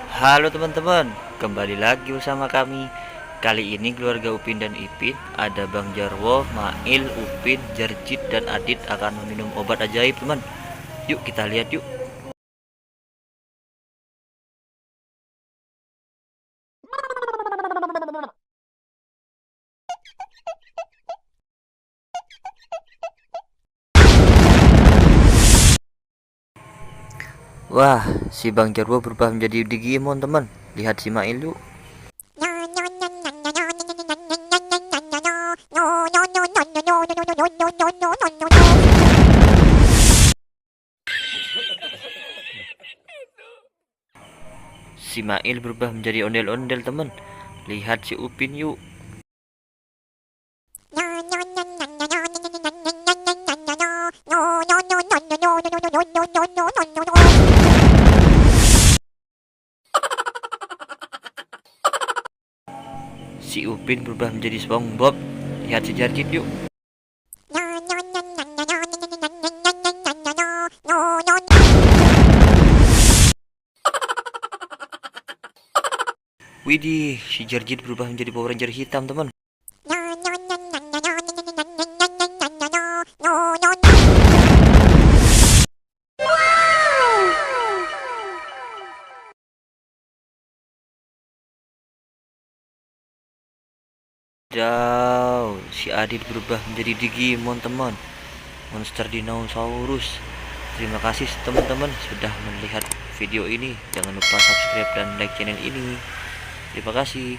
Halo teman-teman, kembali lagi bersama kami. Kali ini keluarga Upin dan Ipin, ada Bang Jarwo, Mail, Upin, Jarjit, dan Adit akan meminum obat ajaib teman. Yuk kita lihat yuk. Wah, si Bang Jarwo berubah menjadi Digimon teman. Lihat si Mail yuk. Si Mail berubah menjadi ondel-ondel teman. Lihat si Upin yuk. Si Upin berubah menjadi SpongeBob. Lihat si Jarjit yuk. Widih, si Jarjit berubah menjadi Power Ranger hitam teman. Si Adit berubah menjadi Digimon teman, monster dinosaurus. Terima kasih teman-teman sudah melihat video ini. Jangan lupa subscribe dan like channel ini. Terima kasih.